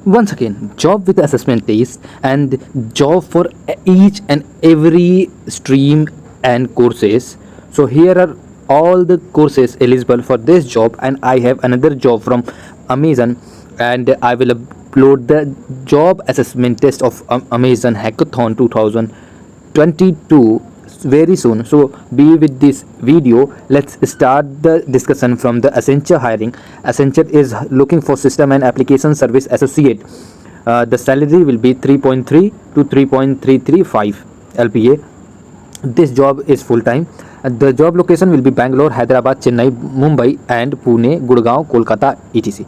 Once again, job with assessment test and job for each and every stream and courses. So here are all the courses eligible for this job, and I have another job from Amazon, and I will upload the job assessment test of Amazon Hackathon 2022 very soon. So be with this video. Let's start the discussion from the Accenture hiring. Accenture is looking for system and application service associate. The salary will be 3.3 to 3.335 LPA. This job is full time. The job location will be Bangalore, Hyderabad, Chennai, Mumbai and Pune, Gurgaon, Kolkata etc.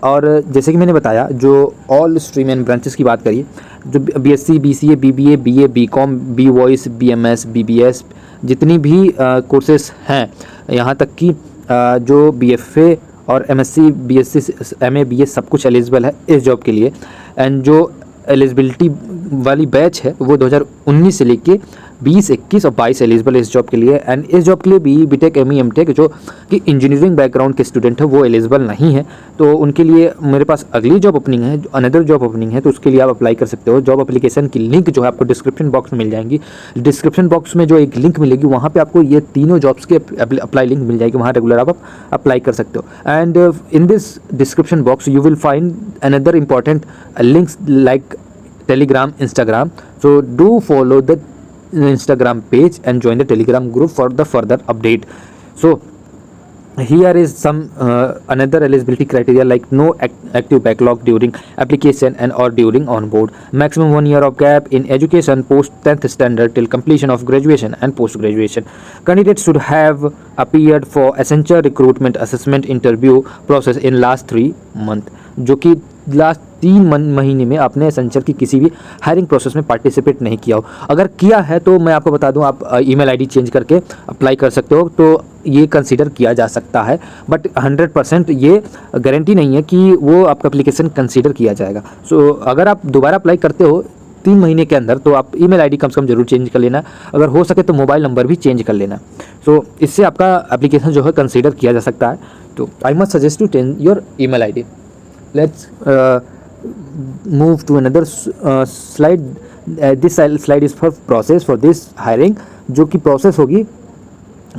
और जैसे कि मैंने बताया, जो all stream and branches की बात करिए, जो BSc, BCA, BBA, BA, BCom, B voice, BMS, BBS जितनी भी कोर्सेस हैं, यहाँ तक कि जो BFA और MSc, BSc, MA, BA सब कुछ एलिजिबल है इस जॉब के लिए। एंड जो एलिजिबिलिटी वाली बैच है वो 2019 से लेके 20, 21 और 22 एलिजिबल है इस जॉब के लिए। एंड इस जॉब के लिए BE, BTech, ME, MTech जो कि इंजीनियरिंग बैकग्राउंड के स्टूडेंट है वो एलिजिबल नहीं है। तो उनके लिए मेरे पास अगली जॉब ओपनिंग है, अनदर जॉब ओपनिंग है, तो उसके लिए आप अप्लाई कर सकते हो। जॉब एप्लीकेशन की लिंक जो है आपको डिस्क्रिप्शन बॉक्स में मिल जाएंगी। डिस्क्रिप्शन बॉक्स में जो एक लिंक मिलेगी वहाँ पर आपको ये तीनों जॉब्स के अप्लाई लिंक मिल जाएगी, वहाँ रेगुलर आप अप्लाई कर सकते हो। And in this description box you will find another important links like Telegram, Instagram. So do follow the Instagram page and join the Telegram group for the further update. So here is some another eligibility criteria like no active backlog during application and or during onboard. Maximum 1 year of gap in education post 10th standard till completion of graduation and post graduation. Candidates should have appeared for Accenture recruitment assessment interview process in last 3 months. जो कि last 3 महीने में आपने Accenture की किसी भी hiring process में participate नहीं किया हो। अगर किया है तो मैं आपको बता दूं, आप ईमेल आईडी चेंज करके अप्लाई कर सकते हो, तो ये कंसीडर किया जा सकता है। बट 100% ये गारंटी नहीं है कि वो आपका एप्लीकेशन कंसीडर किया जाएगा। सो अगर आप दोबारा अप्लाई करते हो 3 महीने के अंदर तो आप ईमेल आईडी कम से कम जरूर चेंज कर लेना, अगर हो सके तो मोबाइल नंबर भी चेंज कर लेना। सो इससे आपका एप्लीकेशन जो है कंसीडर किया जा सकता है। तो I must suggest to change your email ID. Let's move to another slide. This slide is for process for this hiring. जो कि प्रोसेस होगी,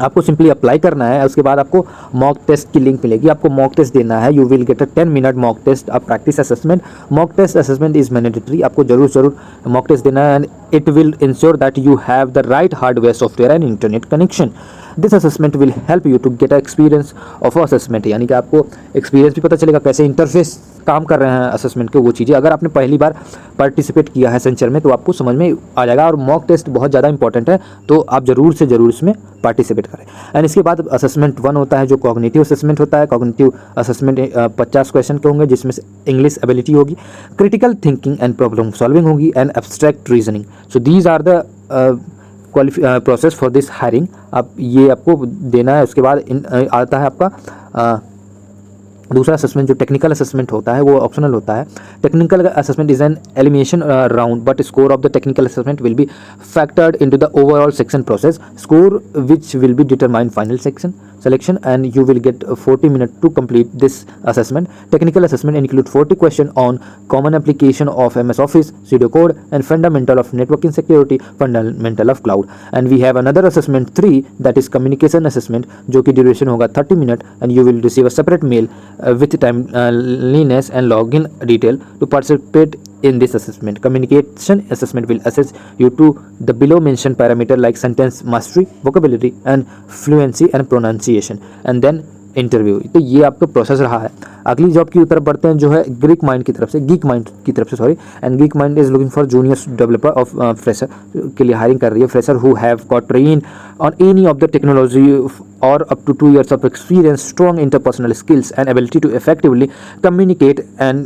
आपको सिंपली अप्लाई करना है, उसके बाद आपको मॉक टेस्ट की लिंक मिलेगी, आपको मॉक टेस्ट देना है। You will get a 10 minute mock test, a practice assessment. Mock test assessment is mandatory, आपको जरूर मॉक टेस्ट देना है। And it will ensure that you have the right hardware, software and internet connection. This assessment will help you to get a experience of assessment, यानी कि आपको experience भी पता चलेगा कैसे इंटरफेस काम कर रहे हैं असेसमेंट के वो चीज़ें। अगर आपने पहली बार पार्टिसिपेट किया है एसेंचर में तो आपको समझ में आ जाएगा। और मॉक टेस्ट बहुत ज़्यादा इंपॉर्टेंट है, तो आप ज़रूर से ज़रूर इसमें पार्टिसिपेट करें। एंड इसके बाद असेसमेंट 1 होता है जो कॉग्निटिव असेसमेंट होता है। कॉग्निटिव असेसमेंट 50 क्वेश्चन के होंगे, जिसमें से इंग्लिश एबिलिटी होगी, critical thinking and problem solving होगी and abstract reasoning. So these are the process for this hiring. आप ये आपको देना है। उसके बाद आता है आपका दूसरा असेसमेंट जो टेक्निकल असेसमेंट होता है, वो ऑप्शनल होता है। Technical assessment is an elimination round but score of the technical assessment will be factored into the overall section process, score which will be determined final section selection, and you will get 40 minutes to complete this assessment. Technical assessment include 40 question on common application of MS Office, pseudocode and fundamental of networking security, fundamental of cloud. And we have another assessment 3 that is communication assessment जो कि duration होगा 30 minutes, and you will receive a separate mail with timeliness and login detail to participate in this assessment. Communication assessment will assess you to the below mentioned parameter like sentence mastery, vocabulary and fluency and pronunciation, and then interview. तो ये आपका process रहा है। अगली job की तरफ बढ़ते हैं जो है गीक माइंड की तरफ से sorry. And geek mind is looking for junior developer of fresher के लिए हायरिंग कर रही है। Fresher who have got train on any of the technology or up to 2 years of experience, strong interpersonal skills and ability to effectively communicate, and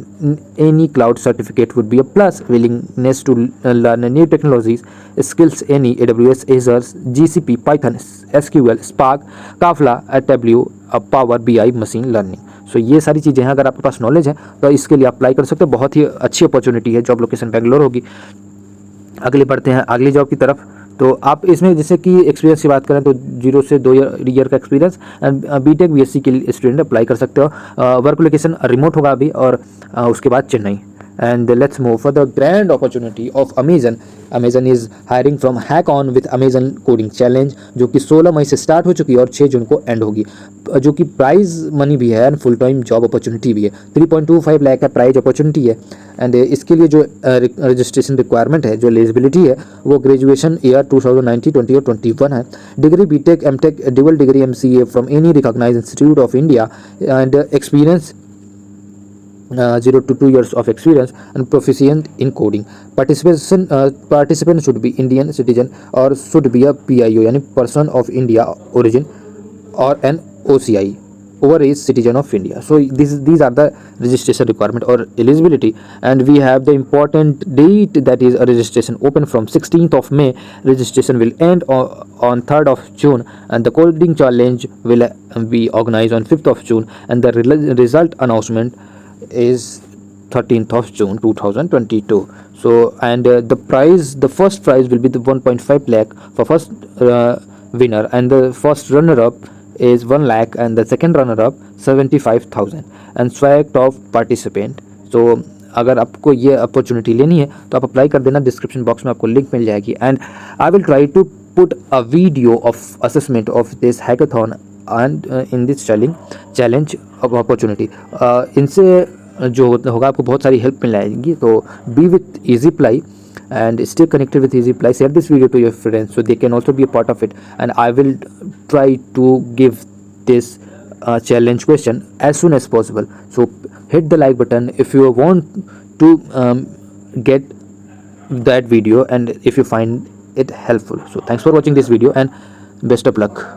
any cloud certificate would be a plus. Willingness to learn new technologies, skills any AWS, Azure, GCP, Python, SQL, Spark, Kafka, Tableau, Power BI, machine learning. सो ये सारी चीज़ें हैं, अगर आपके पास knowledge है तो इसके लिए अप्लाई कर सकते हो। बहुत ही अच्छी अपॉर्चुनिटी है, जॉब लोकेशन बेंगलोर होगी। अगले बढ़ते हैं अगली जॉब की तरफ। तो आप इसमें जैसे कि एक्सपीरियंस की बात करें तो 0 से 2 ईयर का एक्सपीरियंस, एंड BTech BSc के लिए स्टूडेंट अप्लाई कर सकते हो। वर्क लोकेशन रिमोट होगा अभी, और उसके बाद Chennai. And let's move for the grand opportunity of Amazon. Amazon is hiring from Hack On with Amazon Coding Challenge, जो कि 16 मई से स्टार्ट हो चुकी है और 6 जून को एंड होगी, जो कि प्राइज मनी भी है and full time job opportunity भी है। 3.25 लाख का प्राइज अपॉर्चुनिटी है। एंड इसके लिए जो रजिस्ट्रेशन रिक्वायरमेंट है, जो एलिजिबिलिटी है, वो ग्रेजुएशन ईयर 2019, 20 और 21 है। Degree BTech, MTech, dual degree MCA from any recognise institute of India and experience 0 to 2 years of experience and proficient in coding. Participant should be Indian citizen or should be a PIO, यानी person of India origin, or an OCI, overage citizen of India. So these are the registration requirement or eligibility, and we have the important date, that is a registration open from 16th of May. Registration will end on 3rd of June, and the coding challenge will be organized on 5th of June, and the result announcement is 13th of June 2022. So and the first prize will be the 1.5 lakh for first winner, and the first runner up is 1 lakh, and the second runner up 75,000, and swag top participant. So अगर आपको ये opportunity लेनी है तो आप apply कर देना, description box में आपको लिंक मिल जाएगी। And I will try to put a video of assessment of this hackathon and in this challenge opportunity. इनसे जो होगा आपको बहुत सारी हेल्प मिल जाएगी। तो B with EasyPly and stay connected with EasyPly. Share this video to your friends so they can also be a part of it, and I will try to give this challenge question as soon as possible. So hit the like button if you want to get that video, and if you find it helpful. So thanks for watching this video and best of luck.